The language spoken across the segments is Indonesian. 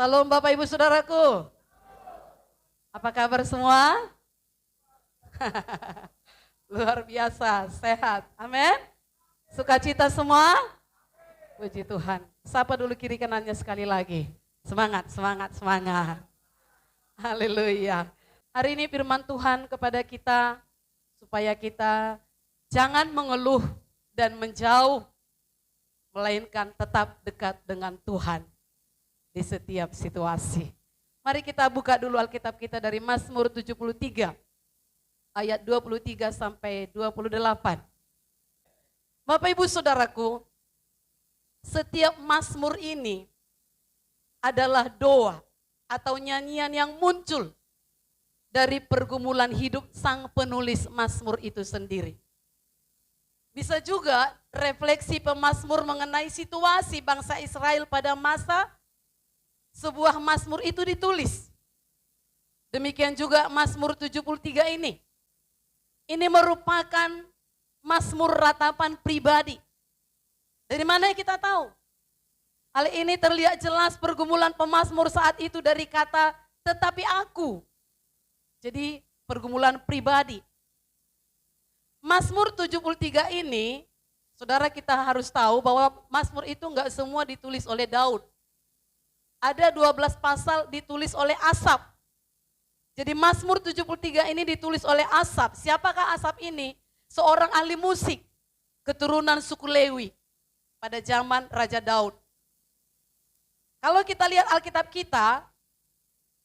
Salam Bapak Ibu Saudaraku. Apa kabar semua? Luar biasa, sehat. Amin. Sukacita semua? Puji Tuhan. Sapa dulu kiri kanannya sekali lagi. Semangat, semangat, semangat. Haleluya. Hari ini firman Tuhan kepada kita supaya kita jangan mengeluh dan menjauh, melainkan tetap dekat dengan Tuhan di setiap situasi. Mari kita buka dulu Alkitab kita dari Mazmur 73 ayat 23 sampai 28. Bapak Ibu Saudaraku, setiap Mazmur ini adalah doa atau nyanyian yang muncul dari pergumulan hidup sang penulis Mazmur itu sendiri. Bisa juga refleksi pemazmur mengenai situasi bangsa Israel pada masa sebuah mazmur itu ditulis. Demikian juga Mazmur 73 ini. Ini merupakan mazmur ratapan pribadi. Dari mana kita tahu? Hal ini terlihat jelas pergumulan pemazmur saat itu dari kata tetapi aku. Jadi pergumulan pribadi. Mazmur 73 ini, saudara kita harus tahu bahwa mazmur itu enggak semua ditulis oleh Daud. Ada 12 pasal ditulis oleh Asaf. Jadi Mazmur 73 ini ditulis oleh Asaf. Siapakah Asaf ini? Seorang ahli musik, keturunan suku Lewi pada zaman Raja Daud. Kalau kita lihat Alkitab kita,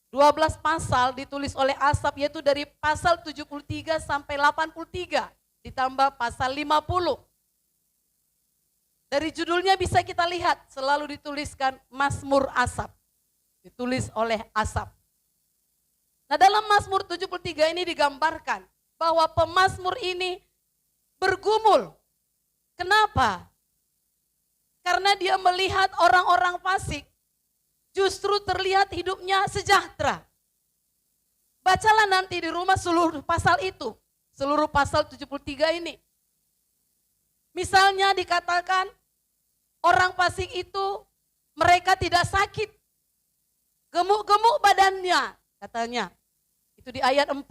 12 pasal ditulis oleh Asaf, yaitu dari pasal 73 sampai 83, ditambah pasal 50. Dari judulnya bisa kita lihat, selalu dituliskan Mazmur Asaf. Ditulis oleh Asaf. Nah, dalam Mazmur 73 ini digambarkan bahwa pemazmur ini bergumul. Kenapa? Karena dia melihat orang-orang fasik justru terlihat hidupnya sejahtera. Bacalah nanti di rumah seluruh pasal itu. Seluruh pasal 73 ini. Misalnya dikatakan orang fasik itu mereka tidak sakit. Gemuk-gemuk badannya katanya. Itu di ayat 4.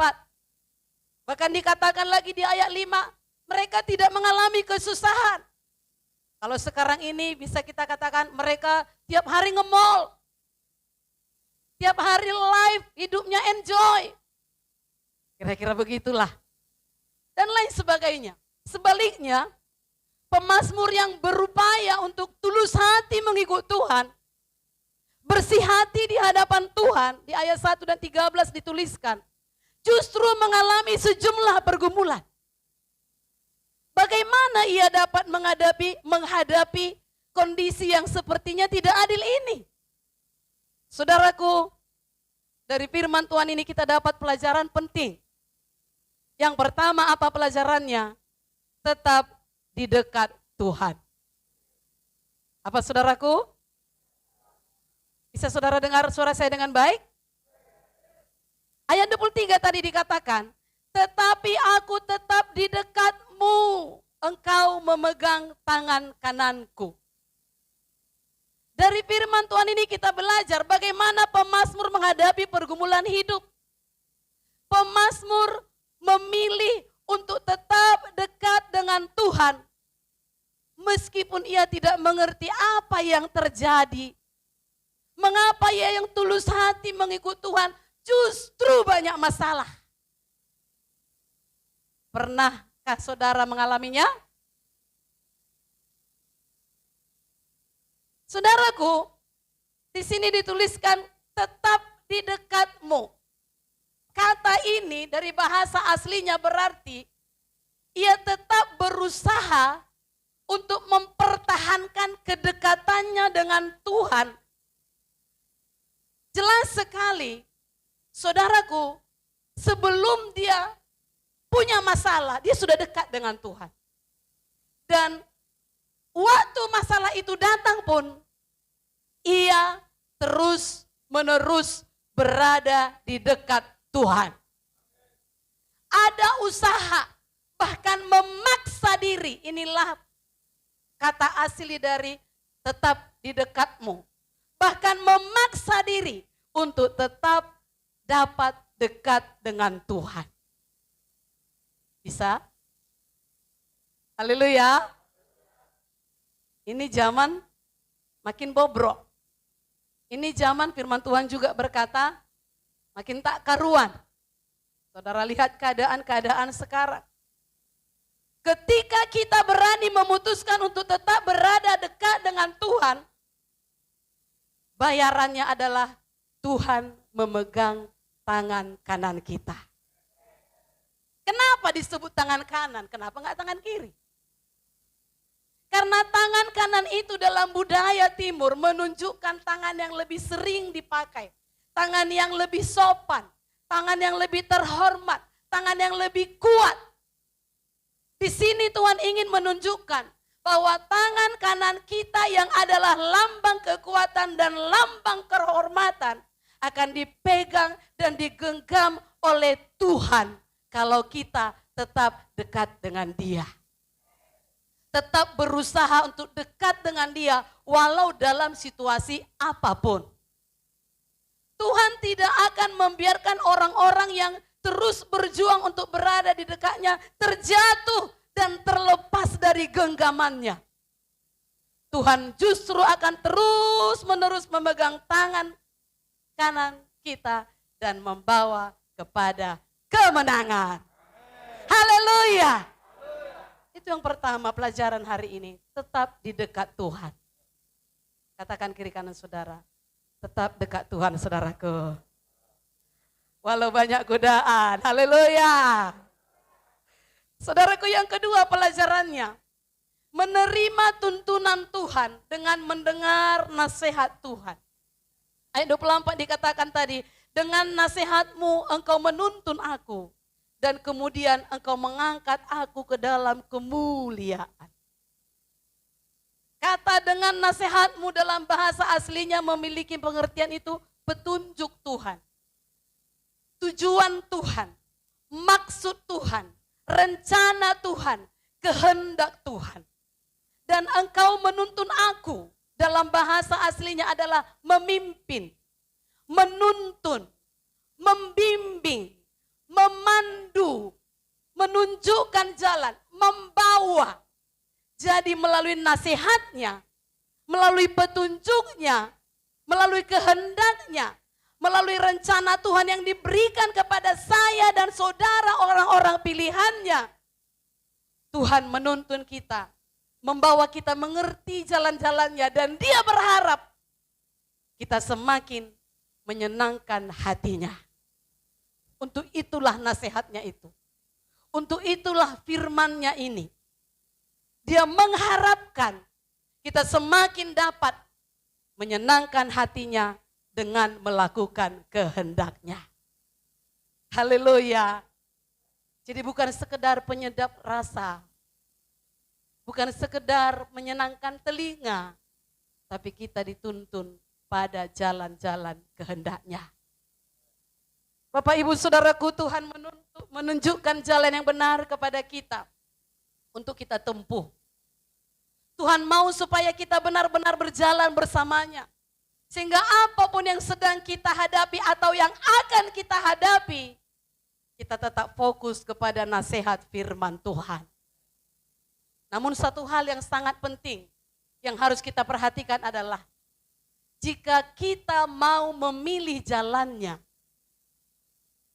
Bahkan dikatakan lagi di ayat 5. Mereka tidak mengalami kesusahan. Kalau sekarang ini bisa kita katakan mereka tiap hari nge-mall. Tiap hari live, hidupnya enjoy. Kira-kira begitulah. Dan lain sebagainya. Sebaliknya, pemazmur yang berupaya untuk tulus hati mengikut Tuhan, bersih hati di hadapan Tuhan, di ayat 1 dan 13 dituliskan, justru mengalami sejumlah pergumulan. Bagaimana ia dapat menghadapi kondisi yang sepertinya tidak adil ini? Saudaraku, dari firman Tuhan ini kita dapat pelajaran penting. Yang pertama, apa pelajarannya? Tetap di dekat Tuhan. Apa saudaraku? Bisa saudara dengar suara saya dengan baik? Ayat 23 tadi dikatakan, tetapi aku tetap di dekatmu, engkau memegang tangan kananku. Dari firman Tuhan ini kita belajar bagaimana pemazmur menghadapi pergumulan hidup. Pemazmur memilih untuk tetap dekat dengan Tuhan. Meskipun ia tidak mengerti apa yang terjadi. Mengapa ia yang tulus hati mengikut Tuhan justru banyak masalah. Pernahkah saudara mengalaminya? Saudaraku, di sini dituliskan tetap di dekatmu. Kata ini dari bahasa aslinya berarti ia tetap berusaha untuk mempertahankan kedekatannya dengan Tuhan. Jelas sekali, saudaraku, sebelum dia punya masalah, dia sudah dekat dengan Tuhan. Dan waktu masalah itu datang pun, ia terus menerus berada di dekat Tuhan. Ada usaha, bahkan memaksa diri. Inilah kata asli dari tetap di dekatmu. bahkan memaksa diri untuk tetap dapat dekat dengan Tuhan. Bisa? Haleluya. Ini zaman makin bobrok. Ini zaman firman Tuhan juga berkata makin tak karuan. Saudara lihat keadaan-keadaan sekarang. Ketika kita berani memutuskan untuk tetap berada dekat dengan Tuhan, bayarannya adalah Tuhan memegang tangan kanan kita. Kenapa disebut tangan kanan? Kenapa enggak tangan kiri? Karena tangan kanan itu dalam budaya timur menunjukkan tangan yang lebih sering dipakai. Tangan yang lebih sopan, tangan yang lebih terhormat, tangan yang lebih kuat. Di sini Tuhan ingin menunjukkan bahwa tangan kanan kita yang adalah lambang kekuatan dan lambang kehormatan akan dipegang dan digenggam oleh Tuhan kalau kita tetap dekat dengan Dia. Tetap berusaha untuk dekat dengan Dia walau dalam situasi apapun. Tuhan tidak akan membiarkan orang-orang yang terus berjuang untuk berada di dekatnya terjatuh dan terlepas dari genggamannya. Tuhan justru akan terus-menerus memegang tangan kanan kita dan membawa kepada kemenangan. Haleluya. Itu yang pertama pelajaran hari ini. Tetap di dekat Tuhan. Katakan kiri kanan saudara. Tetap dekat Tuhan saudaraku. Walau banyak godaan. Haleluya. Saudaraku yang kedua pelajarannya. Menerima tuntunan Tuhan dengan mendengar nasihat Tuhan. Ayat 24 dikatakan tadi. Dengan nasihatmu engkau menuntun aku. Dan kemudian engkau mengangkat aku ke dalam kemuliaan. Kata dengan nasihatmu dalam bahasa aslinya memiliki pengertian itu petunjuk Tuhan. Tujuan Tuhan, maksud Tuhan, rencana Tuhan, kehendak Tuhan. Dan engkau menuntun aku dalam bahasa aslinya adalah memimpin, menuntun, membimbing, memandu, menunjukkan jalan, membawa. Jadi melalui nasihatnya, melalui petunjuknya, melalui kehendaknya, melalui rencana Tuhan yang diberikan kepada saya dan saudara orang-orang pilihannya. Tuhan menuntun kita, membawa kita mengerti jalan-jalannya dan Dia berharap kita semakin menyenangkan hatinya. Untuk itulah nasihatnya itu. Untuk itulah firman-Nya ini. Dia mengharapkan kita semakin dapat menyenangkan hatinya dengan melakukan kehendak-Nya. Haleluya. Jadi bukan sekedar penyedap rasa. Bukan sekedar menyenangkan telinga. Tapi kita dituntun pada jalan-jalan kehendak-Nya. Bapak Ibu Saudaraku, Tuhan menunjukkan jalan yang benar kepada kita untuk kita tempuh. Tuhan mau supaya kita benar-benar berjalan bersamanya. Sehingga apapun yang sedang kita hadapi atau yang akan kita hadapi, kita tetap fokus kepada nasihat firman Tuhan. Namun satu hal yang sangat penting yang harus kita perhatikan adalah jika kita mau memilih jalannya,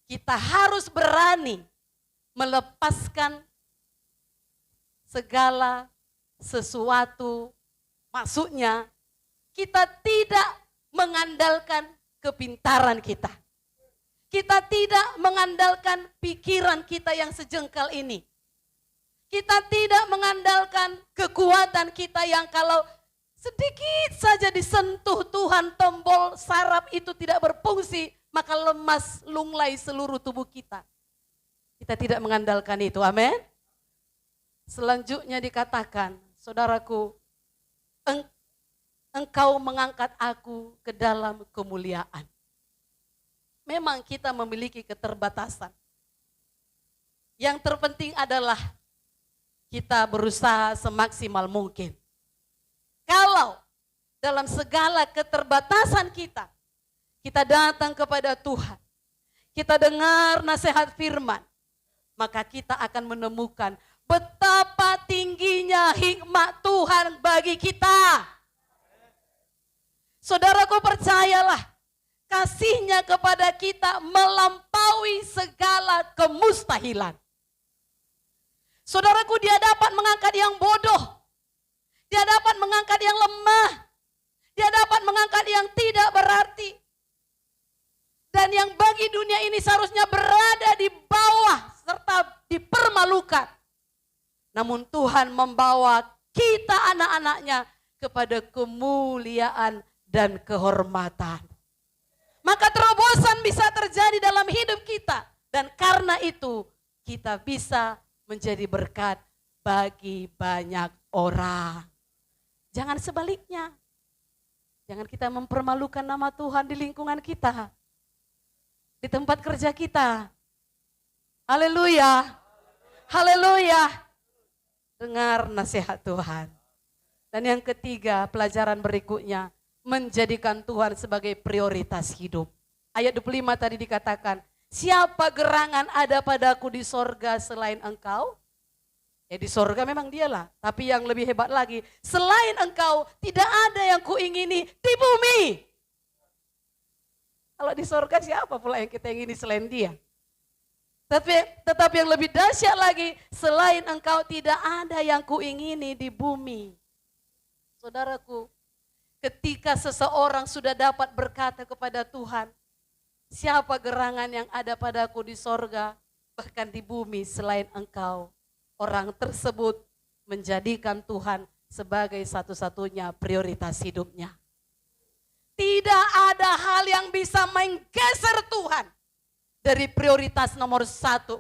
kita harus berani melepaskan segala sesuatu. Maksudnya kita tidak mengandalkan kepintaran kita. Kita tidak mengandalkan pikiran kita yang sejengkal ini. Kita tidak mengandalkan kekuatan kita yang kalau sedikit saja disentuh Tuhan tombol saraf itu tidak berfungsi, maka lemas lunglai seluruh tubuh kita. Kita tidak mengandalkan itu, amin. Selanjutnya dikatakan, saudaraku, engkau mengangkat aku ke dalam kemuliaan. Memang kita memiliki keterbatasan. Yang terpenting adalah kita berusaha semaksimal mungkin. Kalau dalam segala keterbatasan kita, kita datang kepada Tuhan, kita dengar nasihat firman, maka kita akan menemukan betapa tingginya hikmat Tuhan bagi kita. Saudaraku, percayalah, kasih-Nya kepada kita melampaui segala kemustahilan. Saudaraku, Dia dapat mengangkat yang bodoh, Dia dapat mengangkat yang lemah, Dia dapat mengangkat yang tidak berarti. Dan yang bagi dunia ini seharusnya berada di bawah serta dipermalukan. Namun Tuhan membawa kita anak-anaknya kepada kemuliaan dan kehormatan. Maka terobosan bisa terjadi dalam hidup kita. Dan karena itu kita bisa menjadi berkat bagi banyak orang. Jangan sebaliknya. Jangan kita mempermalukan nama Tuhan di lingkungan kita. Di tempat kerja kita. Haleluya. Haleluya. Dengar nasihat Tuhan. Dan yang ketiga, pelajaran berikutnya, menjadikan Tuhan sebagai prioritas hidup. Ayat 25 tadi dikatakan, siapa gerangan ada padaku di sorga selain engkau? Ya di sorga memang dialah, tapi yang lebih hebat lagi, selain engkau tidak ada yang kuingini di bumi. Kalau di sorga siapa pula yang kita ingini selain Dia? Tetapi yang lebih dahsyat lagi, selain engkau tidak ada yang kuingini di bumi. Saudaraku, ketika seseorang sudah dapat berkata kepada Tuhan, siapa gerangan yang ada padaku di sorga, bahkan di bumi selain engkau. Orang tersebut menjadikan Tuhan sebagai satu-satunya prioritas hidupnya. Tidak ada hal yang bisa menggeser Tuhan dari prioritas nomor satu.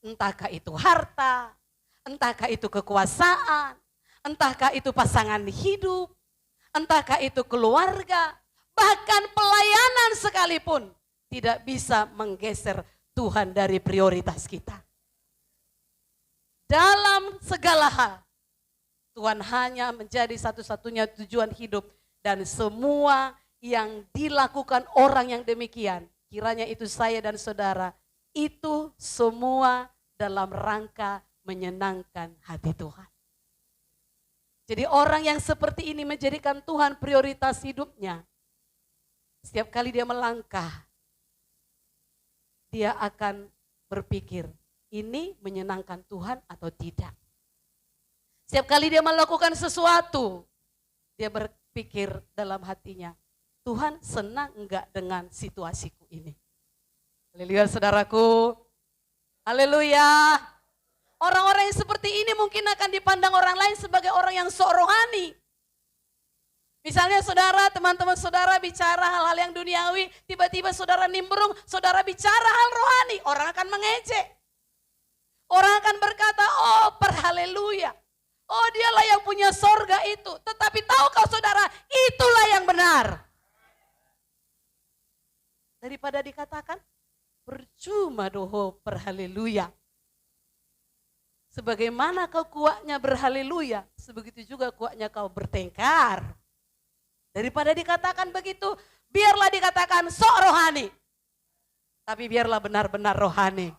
Entahkah itu harta, entahkah itu kekuasaan, entahkah itu pasangan hidup, entahkah itu keluarga, bahkan pelayanan sekalipun tidak bisa menggeser Tuhan dari prioritas kita. Dalam segala hal, Tuhan hanya menjadi satu-satunya tujuan hidup dan semua yang dilakukan orang yang demikian, kiranya itu saya dan saudara, itu semua dalam rangka menyenangkan hati Tuhan. Jadi orang yang seperti ini menjadikan Tuhan prioritas hidupnya. Setiap kali dia melangkah, dia akan berpikir, ini menyenangkan Tuhan atau tidak. Setiap kali dia melakukan sesuatu, dia berpikir dalam hatinya, Tuhan senang enggak dengan situasiku ini. Haleluya saudaraku. Haleluya. Orang-orang yang seperti ini mungkin akan dipandang orang lain sebagai orang yang sok rohani. Misalnya saudara, teman-teman saudara bicara hal-hal yang duniawi, tiba-tiba saudara nimbrung, saudara bicara hal rohani, orang akan mengejek. Orang akan berkata, oh perhaleluya, oh dialah yang punya sorga itu. Tetapi tahukah saudara, itulah yang benar. Daripada dikatakan, percuma doho perhaleluya. Sebagaimana kau kuatnya berhaleluya, sebegitu juga kuatnya kau bertengkar. Daripada dikatakan begitu, biarlah dikatakan sok rohani. Tapi biarlah benar-benar rohani.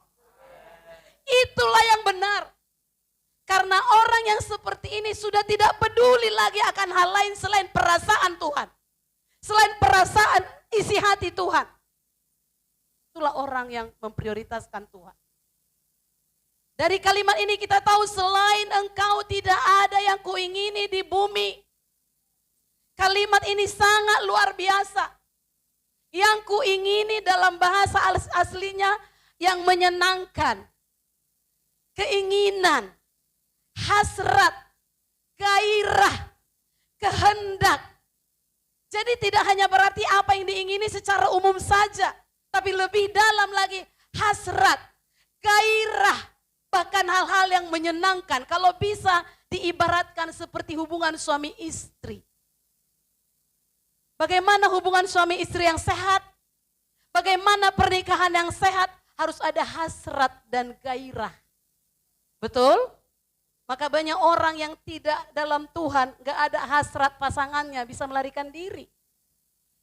Itulah yang benar. Karena orang yang seperti ini sudah tidak peduli lagi akan hal lain selain perasaan Tuhan. Selain perasaan isi hati Tuhan. Itulah orang yang memprioritaskan Tuhan. Dari kalimat ini kita tahu selain engkau tidak ada yang kuingini di bumi. Kalimat ini sangat luar biasa. Yang kuingini dalam bahasa aslinya yang menyenangkan. Keinginan, hasrat, gairah, kehendak. Jadi tidak hanya berarti apa yang diingini secara umum saja. Tapi lebih dalam lagi hasrat, gairah. Bahkan hal-hal yang menyenangkan, kalau bisa diibaratkan seperti hubungan suami istri. Bagaimana hubungan suami istri yang sehat? Bagaimana pernikahan yang sehat? Harus ada hasrat dan gairah. Betul? Maka banyak orang yang tidak dalam Tuhan, gak ada hasrat pasangannya, bisa melarikan diri.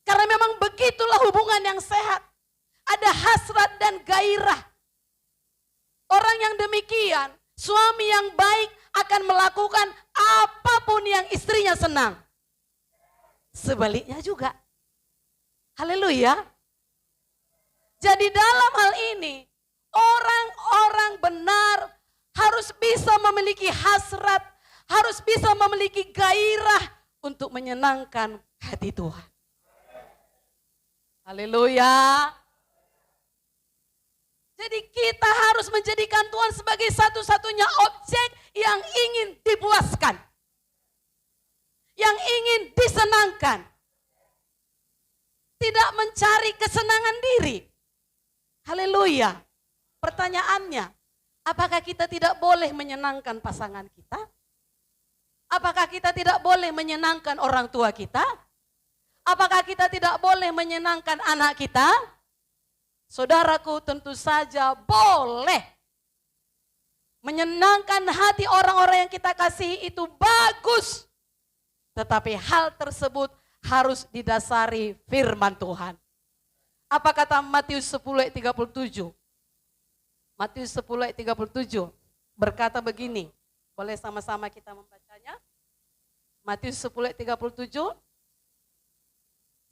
Karena memang begitulah hubungan yang sehat. Ada hasrat dan gairah. Orang yang demikian, suami yang baik akan melakukan apapun yang istrinya senang. Sebaliknya juga. Haleluya. Jadi dalam hal ini, orang-orang benar harus bisa memiliki hasrat, harus bisa memiliki gairah untuk menyenangkan hati Tuhan. Haleluya. Jadi kita harus menjadikan Tuhan sebagai satu-satunya objek yang ingin dipuaskan. Yang ingin disenangkan. Tidak mencari kesenangan diri. Haleluya. Pertanyaannya, apakah kita tidak boleh menyenangkan pasangan kita? Apakah kita tidak boleh menyenangkan orang tua kita? Apakah kita tidak boleh menyenangkan anak kita? Saudaraku, tentu saja boleh. Menyenangkan hati orang-orang yang kita kasihi itu bagus. Tetapi hal tersebut harus didasari firman Tuhan. Apa kata Matius 10 ayat 37? Matius 10 ayat 37 berkata begini. Boleh sama-sama kita membacanya? Matius 10 ayat 37.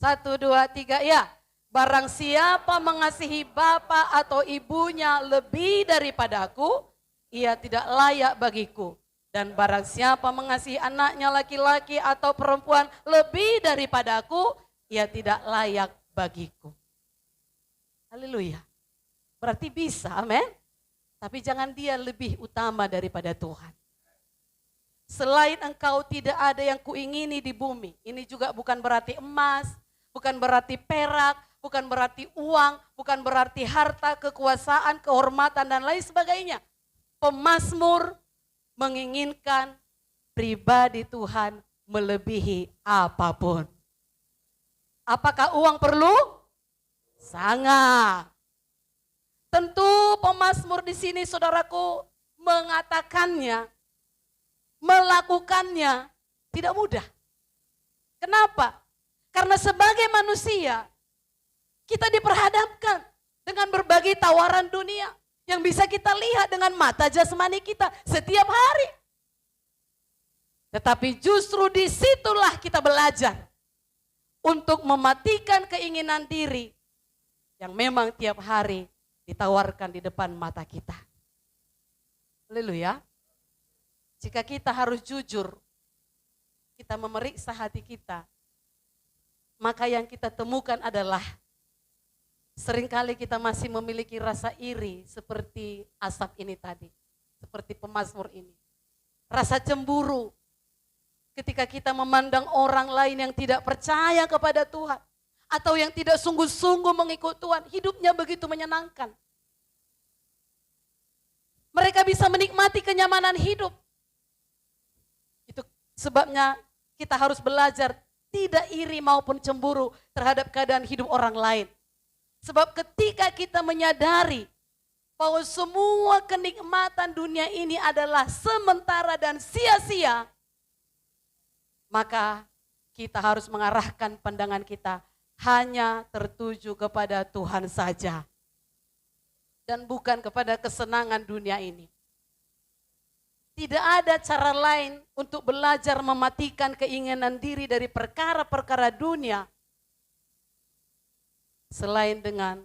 1, 2, 3, ya. Barang siapa mengasihi bapa atau ibunya lebih daripada aku, ia tidak layak bagiku. Dan barang siapa mengasihi anaknya laki-laki atau perempuan lebih daripada aku, ia tidak layak bagiku. Haleluya. Berarti bisa, amin. Tapi jangan dia lebih utama daripada Tuhan. Selain engkau tidak ada yang kuingini di bumi. Ini juga bukan berarti emas, bukan berarti perak, bukan berarti uang, bukan berarti harta, kekuasaan, kehormatan, dan lain sebagainya. Pemazmur menginginkan pribadi Tuhan melebihi apapun. Apakah uang perlu? Sangat. Tentu pemazmur di sini saudaraku mengatakannya, melakukannya tidak mudah. Kenapa? Karena sebagai manusia, kita diperhadapkan dengan berbagai tawaran dunia yang bisa kita lihat dengan mata jasmani kita setiap hari. Tetapi justru disitulah kita belajar untuk mematikan keinginan diri yang memang tiap hari ditawarkan di depan mata kita. Haleluya. Jika kita harus jujur, kita memeriksa hati kita, maka yang kita temukan adalah seringkali kita masih memiliki rasa iri seperti asap ini tadi. Seperti pemazmur ini. Rasa cemburu ketika kita memandang orang lain yang tidak percaya kepada Tuhan. Atau yang tidak sungguh-sungguh mengikut Tuhan. Hidupnya begitu menyenangkan. Mereka bisa menikmati kenyamanan hidup. Itu sebabnya kita harus belajar tidak iri maupun cemburu terhadap keadaan hidup orang lain. Sebab ketika kita menyadari bahwa semua kenikmatan dunia ini adalah sementara dan sia-sia, maka kita harus mengarahkan pandangan kita hanya tertuju kepada Tuhan saja. Dan bukan kepada kesenangan dunia ini. Tidak ada cara lain untuk belajar mematikan keinginan diri dari perkara-perkara dunia selain dengan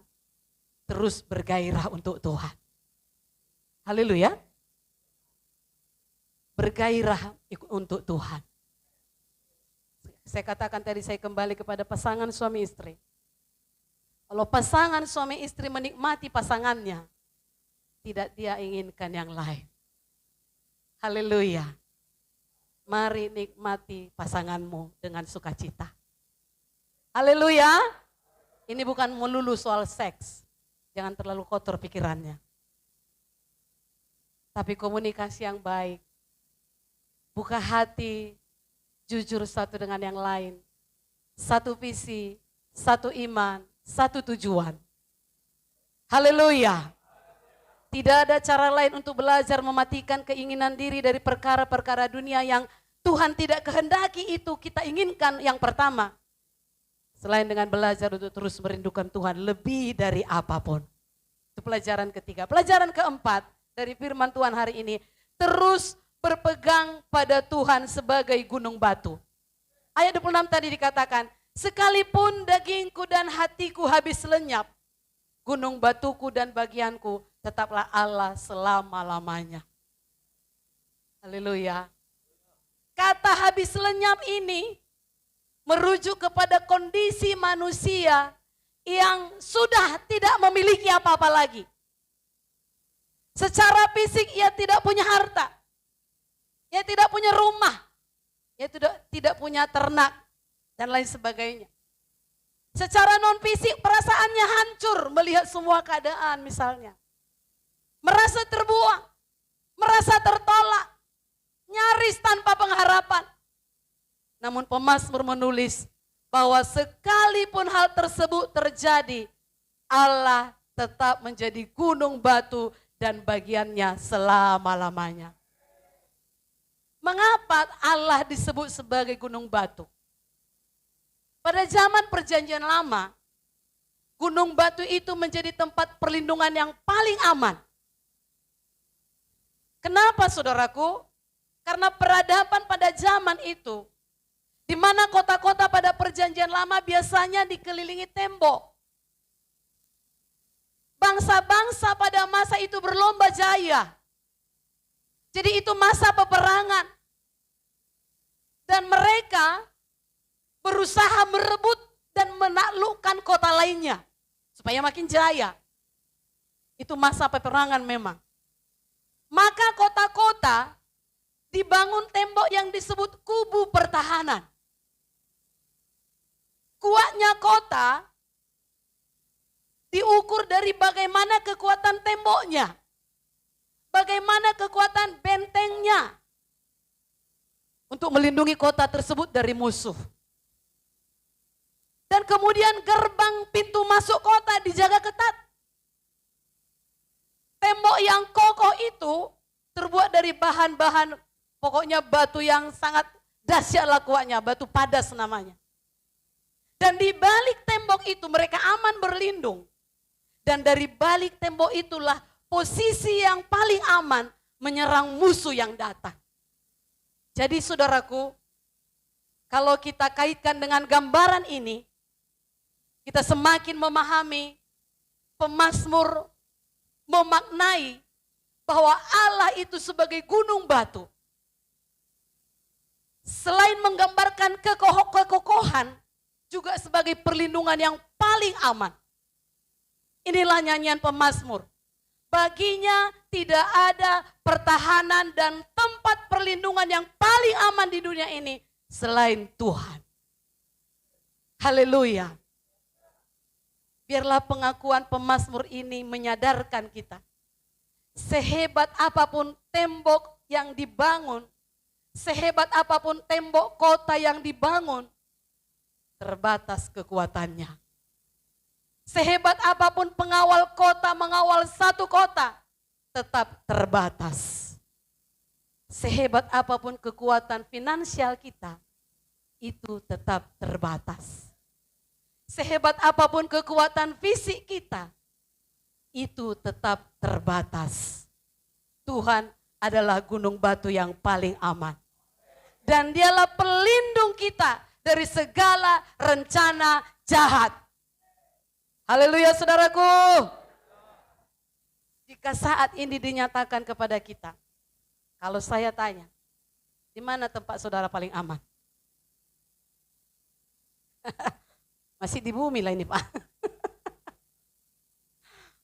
terus bergairah untuk Tuhan. Haleluya. Bergairah untuk Tuhan. Saya katakan tadi, saya kembali kepada pasangan suami istri. Kalau pasangan suami istri menikmati pasangannya, tidak dia inginkan yang lain. Haleluya. Mari nikmati pasanganmu dengan sukacita. Haleluya. Ini bukan melulu soal seks. Jangan terlalu kotor pikirannya. Tapi komunikasi yang baik. Buka hati, jujur satu dengan yang lain. Satu visi, satu iman, satu tujuan. Haleluya. Tidak ada cara lain untuk belajar mematikan keinginan diri dari perkara-perkara dunia yang Tuhan tidak kehendaki itu kita inginkan yang pertama. Selain dengan belajar untuk terus merindukan Tuhan lebih dari apapun. Itu pelajaran ketiga. Pelajaran keempat dari firman Tuhan hari ini. Terus berpegang pada Tuhan sebagai gunung batu. Ayat 26 tadi dikatakan, sekalipun dagingku dan hatiku habis lenyap, gunung batuku dan bagianku tetaplah Allah selama-lamanya. Haleluya. Kata habis lenyap ini merujuk kepada kondisi manusia yang sudah tidak memiliki apa-apa lagi. Secara fisik ia tidak punya harta, ia tidak punya rumah, ia tidak punya ternak, dan lain sebagainya. Secara non fisik perasaannya hancur melihat semua keadaan misalnya. Merasa terbuang, merasa tertolak, nyaris tanpa pengharapan. Namun pemazmur menulis bahwa sekalipun hal tersebut terjadi, Allah tetap menjadi gunung batu dan bagiannya selama-lamanya. Mengapa Allah disebut sebagai gunung batu? Pada zaman perjanjian lama, gunung batu itu menjadi tempat perlindungan yang paling aman. Kenapa saudaraku? Karena peradaban pada zaman itu, di mana kota-kota pada perjanjian lama biasanya dikelilingi tembok. Bangsa-bangsa pada masa itu berlomba jaya. Jadi itu masa peperangan. Dan mereka berusaha merebut dan menaklukkan kota lainnya. Supaya makin jaya. Itu masa peperangan memang. Maka kota-kota dibangun tembok yang disebut kubu pertahanan. Kuatnya kota diukur dari bagaimana kekuatan temboknya. Bagaimana kekuatan bentengnya. Untuk melindungi kota tersebut dari musuh. Dan kemudian gerbang pintu masuk kota dijaga ketat. Tembok yang kokoh itu terbuat dari bahan-bahan, pokoknya batu yang sangat dahsyatlah kuatnya, batu padas namanya. Dan di balik tembok itu mereka aman berlindung. Dan dari balik tembok itulah posisi yang paling aman menyerang musuh yang datang. Jadi saudaraku, kalau kita kaitkan dengan gambaran ini, kita semakin memahami, pemazmur memaknai bahwa Allah itu sebagai gunung batu. Selain menggambarkan kekokohan, juga sebagai perlindungan yang paling aman. Inilah nyanyian pemazmur. Baginya tidak ada pertahanan dan tempat perlindungan yang paling aman di dunia ini selain Tuhan. Haleluya. Biarlah pengakuan pemazmur ini menyadarkan kita. Sehebat apapun tembok yang dibangun, sehebat apapun tembok kota yang dibangun, terbatas kekuatannya. Sehebat apapun pengawal kota mengawal satu kota, tetap terbatas. Sehebat apapun kekuatan finansial kita, itu tetap terbatas. Sehebat apapun kekuatan fisik kita, itu tetap terbatas. Tuhan adalah gunung batu yang paling aman. Dan dialah pelindung kita dari segala rencana jahat. Haleluya saudaraku. Jika saat ini dinyatakan kepada kita, kalau saya tanya, di mana tempat saudara paling aman? Masih di bumi lah ini Pak.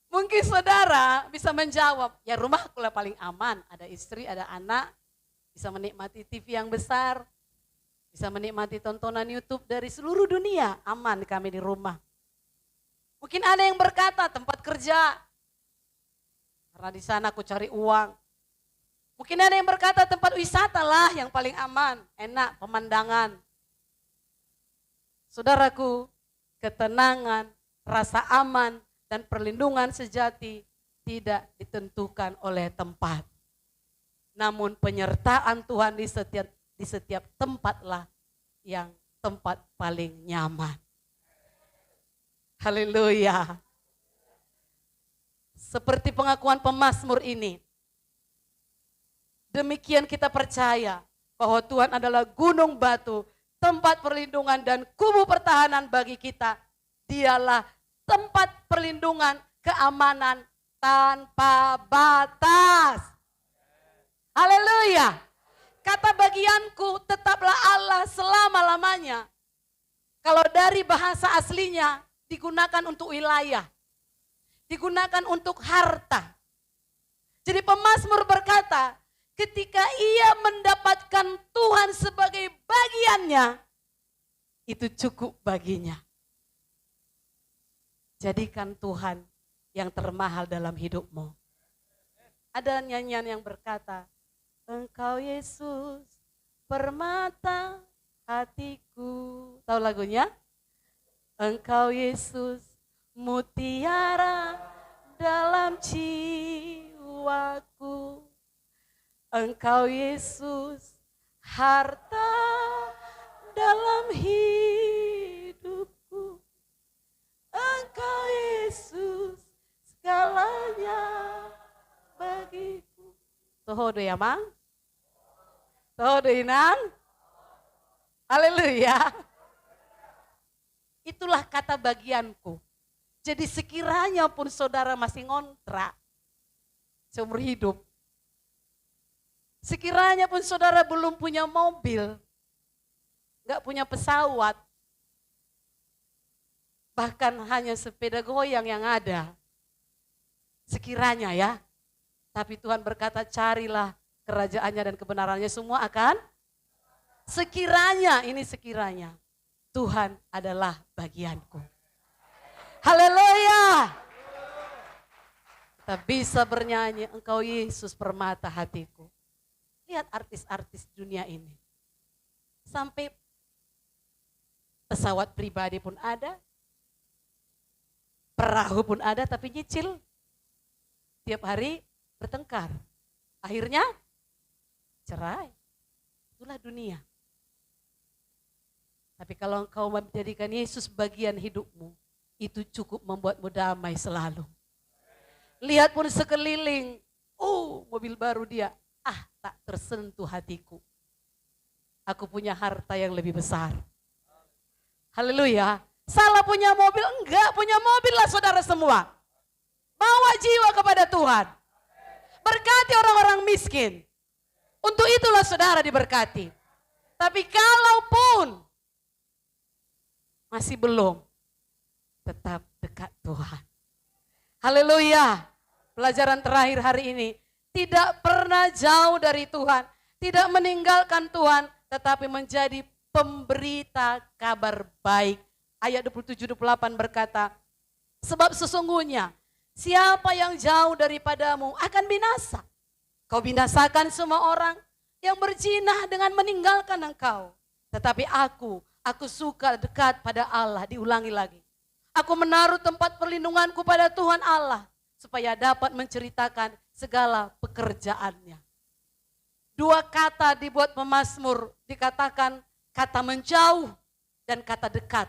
Mungkin saudara bisa menjawab, ya rumahku lah paling aman. Ada istri, ada anak, bisa menikmati TV yang besar, bisa menikmati tontonan YouTube dari seluruh dunia, aman kami di rumah. Mungkin ada yang berkata tempat kerja, karena di sana aku cari uang. Mungkin ada yang berkata tempat wisata lah yang paling aman, enak pemandangan. Saudaraku, ketenangan, rasa aman, dan perlindungan sejati tidak ditentukan oleh tempat. Namun penyertaan Tuhan di setiap tempatlah yang tempat paling nyaman. Haleluya. Seperti pengakuan pemazmur ini. Demikian kita percaya bahwa Tuhan adalah gunung batu, tempat perlindungan dan kubu pertahanan bagi kita. Dialah tempat perlindungan, keamanan tanpa batas. Haleluya. Kata bagianku, tetaplah Allah selama-lamanya. Kalau dari bahasa aslinya digunakan untuk wilayah, digunakan untuk harta. Jadi pemazmur berkata, ketika ia mendapatkan Tuhan sebagai bagiannya, itu cukup baginya. Jadikan Tuhan yang termahal dalam hidupmu. Ada nyanyian yang berkata, Engkau Yesus permata hatiku. Tahu lagunya? Engkau Yesus mutiara dalam jiwaku. Engkau Yesus harta dalam hidupku. Engkau Yesus segalanya bagiku. Toho ya mang? Toho inang? Haleluya. Itulah kata bagianku. Jadi sekiranya pun saudara masih ngontrak seumur hidup. Sekiranya pun saudara belum punya mobil, gak punya pesawat, bahkan hanya sepeda goyang yang ada. Sekiranya ya, tapi Tuhan berkata carilah kerajaannya dan kebenarannya, semua akan. Sekiranya, ini sekiranya, Tuhan adalah bagianku. Haleluya. Kita bisa bernyanyi, Engkau Yesus permata hatiku. Lihat artis-artis dunia ini. Sampai pesawat pribadi pun ada. Perahu pun ada tapi nyicil. Tiap hari bertengkar. Akhirnya cerai. Itulah dunia. Tapi kalau engkau menjadikan Yesus bagian hidupmu, itu cukup membuatmu damai selalu. Lihat pun sekeliling, mobil baru dia, tak tersentuh hatiku. Aku punya harta yang lebih besar. Haleluya. Salah punya mobil? Enggak, punya mobil lah saudara semua. Bawa jiwa kepada Tuhan. Berkati orang-orang miskin. Untuk itulah saudara diberkati. Tapi kalaupun masih belum, tetap dekat Tuhan. Haleluya. Pelajaran terakhir hari ini. Tidak pernah jauh dari Tuhan. Tidak meninggalkan Tuhan. Tetapi menjadi pemberita kabar baik. Ayat 27-28 berkata, sebab sesungguhnya siapa yang jauh daripadamu akan binasa. Kau binasakan semua orang yang berzina dengan meninggalkan engkau. Tetapi aku suka dekat pada Allah. Diulangi lagi. Aku menaruh tempat perlindunganku pada Tuhan Allah. Supaya dapat menceritakan segala pekerjaannya. Dua kata dibuat pemazmur. Dikatakan kata menjauh dan kata dekat.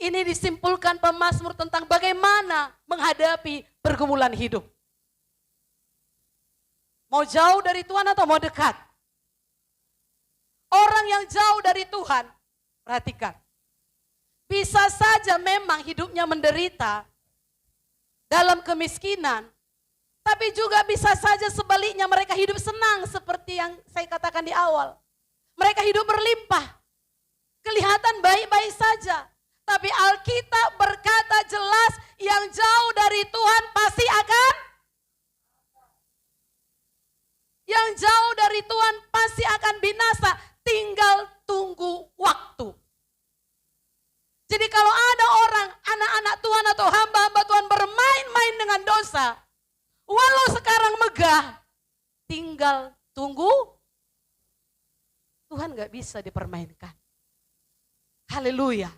Ini disimpulkan pemazmur tentang bagaimana menghadapi pergumulan hidup. Mau jauh dari Tuhan atau mau dekat? Orang yang jauh dari Tuhan, perhatikan. Bisa saja memang hidupnya menderita dalam kemiskinan. Tapi juga bisa saja sebaliknya mereka hidup senang seperti yang saya katakan di awal. Mereka hidup berlimpah. Kelihatan baik-baik saja. Tapi Alkitab berkata jelas yang jauh dari Tuhan pasti akan. Yang jauh dari Tuhan pasti akan binasa. Tinggal tunggu waktu. Jadi kalau ada orang, anak-anak Tuhan atau hamba-hamba Tuhan bermain-main dengan dosa. Walau sekarang megah, tinggal tunggu. Tuhan gak bisa dipermainkan. Haleluya.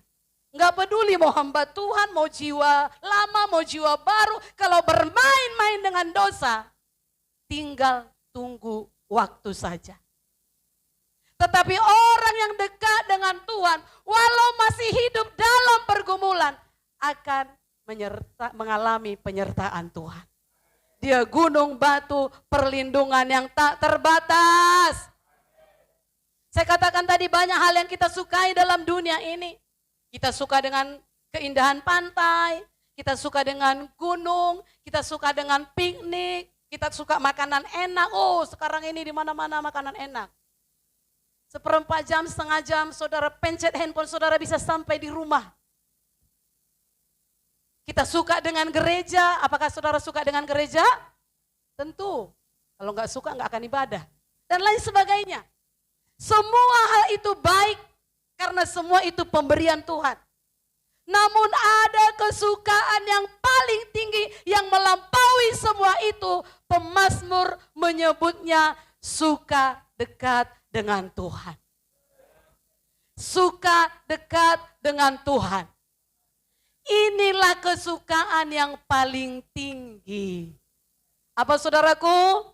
Nggak peduli mau hamba Tuhan, mau jiwa lama, mau jiwa baru. Kalau bermain-main dengan dosa, tinggal tunggu waktu saja. Tetapi orang yang dekat dengan Tuhan, walau masih hidup dalam pergumulan, akan mengalami penyertaan Tuhan. Dia gunung batu perlindungan yang tak terbatas. Saya katakan tadi banyak hal yang kita sukai dalam dunia ini. Kita suka dengan keindahan pantai, kita suka dengan gunung, kita suka dengan piknik, kita suka makanan enak. Oh, sekarang ini di mana-mana makanan enak. Seperempat jam, setengah jam, saudara pencet handphone, saudara bisa sampai di rumah. Kita suka dengan gereja. Apakah saudara suka dengan gereja? Tentu. Kalau nggak suka nggak akan ibadah. Dan lain sebagainya. Semua hal itu baik karena semua itu pemberian Tuhan. Namun ada kesukaan yang paling tinggi yang melampaui semua itu. Pemazmur menyebutnya suka dekat dengan Tuhan. Suka dekat dengan Tuhan. Inilah kesukaan yang paling tinggi. Apa saudaraku?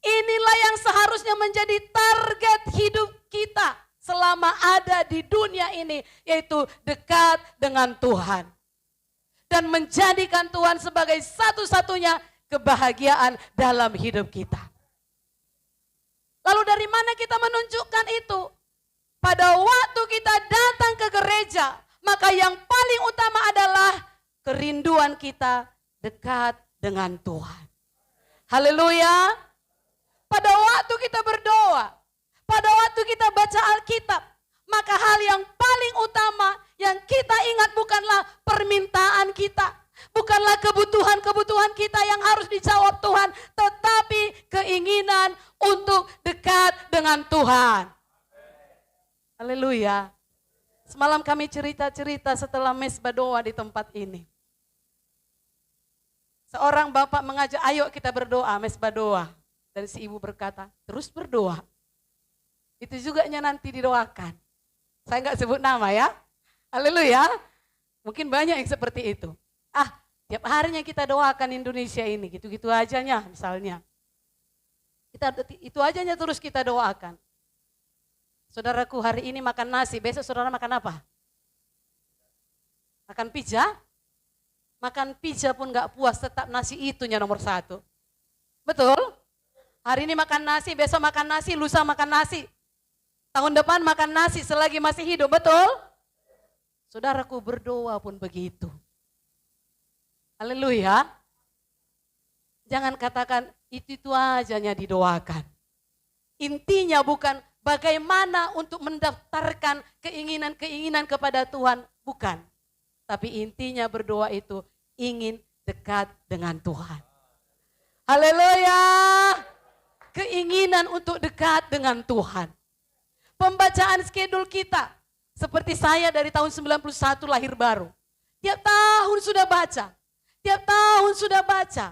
Inilah yang seharusnya menjadi target hidup kita selama ada di dunia ini, yaitu dekat dengan Tuhan. Dan menjadikan Tuhan sebagai satu-satunya kebahagiaan dalam hidup kita. Lalu dari mana kita menunjukkan itu? Pada waktu kita datang ke gereja, maka yang paling utama adalah kerinduan kita dekat dengan Tuhan. Haleluya. Pada waktu kita berdoa, pada waktu kita baca Alkitab, maka hal yang paling utama yang kita ingat bukanlah permintaan kita, bukanlah kebutuhan-kebutuhan kita yang harus dijawab Tuhan, tetapi keinginan untuk dekat dengan Tuhan. Haleluya. Semalam kami cerita-cerita setelah mesbah doa di tempat ini. Seorang bapak mengajak, ayo kita berdoa, mesbah doa. Dan si ibu berkata, terus berdoa. Itu juga nanti didoakan. Saya nggak sebut nama ya. Haleluya. Mungkin banyak yang seperti itu. Tiap harinya kita doakan Indonesia ini, gitu-gitu ajanya misalnya. Itu ajanya terus kita doakan. Saudaraku, hari ini makan nasi, besok saudara makan apa? Makan pizza? Makan pizza pun gak puas, tetap nasi itunya nomor satu. Betul? Hari ini makan nasi, besok makan nasi, lusa makan nasi. Tahun depan makan nasi selagi masih hidup, betul? Saudaraku, berdoa pun begitu. Haleluya. Jangan katakan itu ajanya didoakan. Intinya bukan bagaimana untuk mendaftarkan keinginan-keinginan kepada Tuhan, bukan. Tapi intinya berdoa itu ingin dekat dengan Tuhan. Haleluya. Keinginan untuk dekat dengan Tuhan. Pembacaan skedul kita, seperti saya dari tahun 91 lahir baru. Tiap tahun sudah baca. Tiap tahun sudah baca.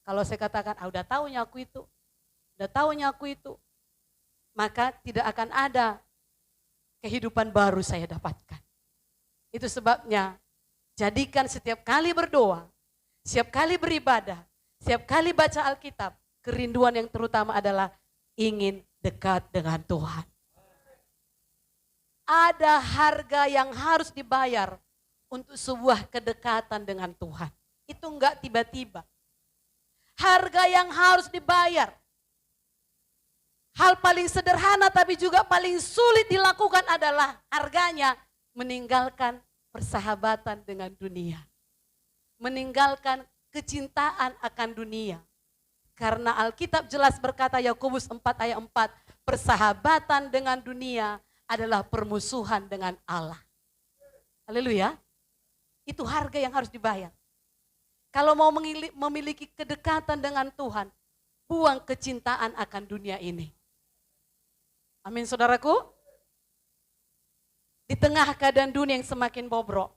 Kalau saya katakan, udah tahunya aku itu. Udah tahunya aku itu. Maka tidak akan ada kehidupan baru saya dapatkan. Itu sebabnya, jadikan setiap kali berdoa, setiap kali beribadah, setiap kali baca Alkitab, kerinduan yang terutama adalah ingin dekat dengan Tuhan. Ada harga yang harus dibayar untuk sebuah kedekatan dengan Tuhan. Itu enggak tiba-tiba. Harga yang harus dibayar. Hal paling sederhana tapi juga paling sulit dilakukan adalah harganya meninggalkan persahabatan dengan dunia. Meninggalkan kecintaan akan dunia. Karena Alkitab jelas berkata Yakobus 4 ayat 4, persahabatan dengan dunia adalah permusuhan dengan Allah. Haleluya. Itu harga yang harus dibayar. Kalau mau memiliki kedekatan dengan Tuhan, buang kecintaan akan dunia ini. Amin saudaraku. Di tengah keadaan dunia yang semakin bobrok,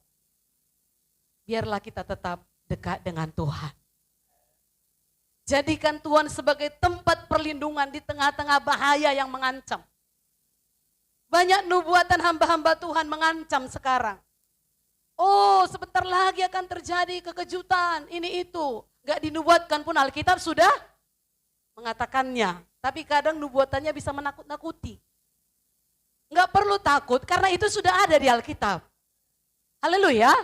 biarlah kita tetap dekat dengan Tuhan. Jadikan Tuhan sebagai tempat perlindungan di tengah-tengah bahaya yang mengancam. Banyak nubuatan hamba-hamba Tuhan mengancam sekarang. Oh, sebentar lagi akan terjadi kekejutan, ini itu. Gak dinubuatkan pun Alkitab sudah mengatakannya. Tapi kadang nubuatannya bisa menakut-nakuti. Gak perlu takut karena itu sudah ada di Alkitab. Haleluya.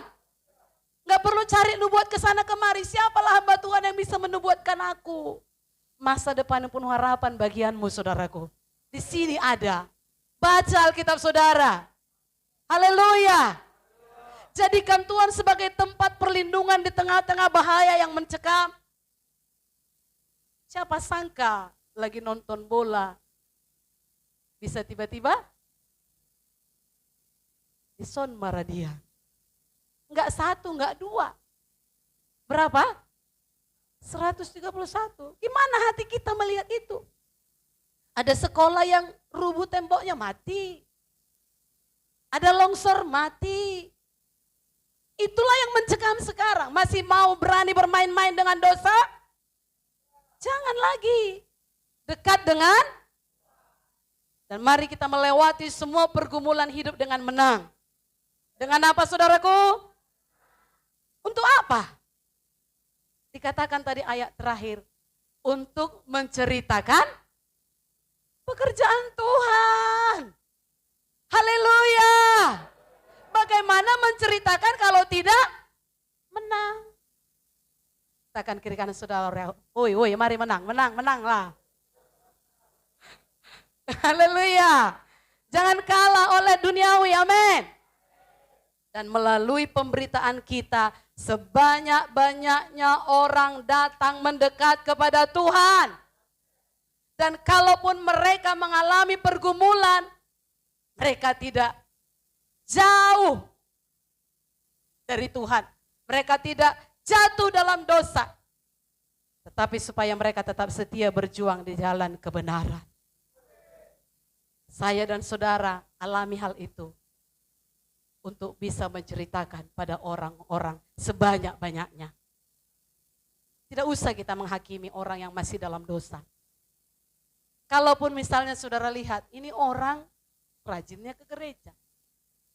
Gak perlu cari nubuat ke sana kemari. Siapalah hamba Tuhan yang bisa menubuatkan aku? Masa depan yang penuh harapan bagianmu, saudaraku. Di sini ada. Baca Alkitab saudara. Haleluya. Jadikan Tuhan sebagai tempat perlindungan di tengah-tengah bahaya yang mencekam. Siapa sangka lagi nonton bola, bisa tiba-tiba disonmara dia. Enggak satu, enggak dua. Berapa? 131. Gimana hati kita melihat itu? Ada sekolah yang rubuh temboknya mati. Ada longsor mati. Itulah yang mencekam sekarang. Masih mau berani bermain-main dengan dosa? Jangan lagi. Dekat dengan. Dan mari kita melewati semua pergumulan hidup dengan menang. Dengan apa saudaraku? Untuk apa? Dikatakan tadi ayat terakhir. Untuk menceritakan pekerjaan Tuhan. Haleluya. Bagaimana menceritakan kalau tidak menang? Katakan kiri kanan saudara, woi, mari menanglah. Haleluya. Jangan kalah oleh duniawi, amin. Dan melalui pemberitaan kita, sebanyak-banyaknya orang datang mendekat kepada Tuhan. Dan kalaupun mereka mengalami pergumulan, mereka tidak jauh dari Tuhan. Mereka tidak jatuh dalam dosa. Tetapi supaya mereka tetap setia berjuang di jalan kebenaran. Saya dan saudara alami hal itu. Untuk bisa menceritakan pada orang-orang sebanyak-banyaknya. Tidak usah kita menghakimi orang yang masih dalam dosa. Kalaupun misalnya saudara lihat, ini orang rajinnya ke gereja.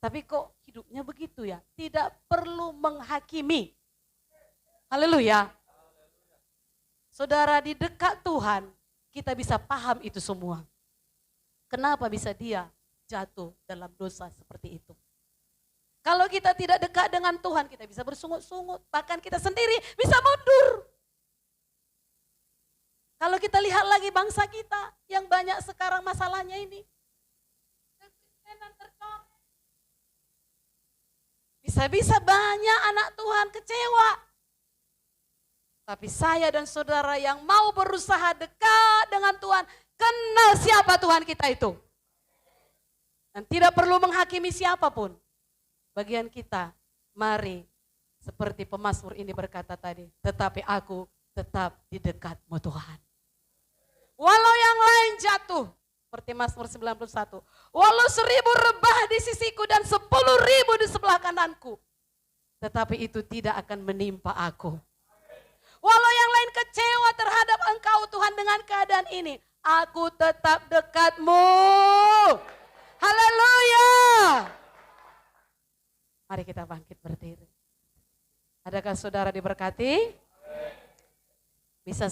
Tapi kok hidupnya begitu ya? Tidak perlu menghakimi. Haleluya. Saudara, di dekat Tuhan, kita bisa paham itu semua. Kenapa bisa dia jatuh dalam dosa seperti itu? Kalau kita tidak dekat dengan Tuhan, kita bisa bersungut-sungut. Bahkan kita sendiri bisa mundur. Kalau kita lihat lagi bangsa kita yang banyak sekarang masalahnya ini. Bisa-bisa banyak anak Tuhan kecewa. Tapi saya dan saudara yang mau berusaha dekat dengan Tuhan, kenal siapa Tuhan kita itu. Dan tidak perlu menghakimi siapapun. Bagian kita, mari seperti pemazmur ini berkata tadi, tetapi aku tetap di dekatmu Tuhan. Walau yang lain jatuh, seperti Mazmur 91. Walau 1000 rebah di sisiku dan 10.000 di sebelah kananku. Tetapi itu tidak akan menimpa aku. Walau yang lain kecewa terhadap Engkau Tuhan dengan keadaan ini. Aku tetap dekatmu. Haleluya. Mari kita bangkit berdiri. Adakah saudara diberkati? Bisa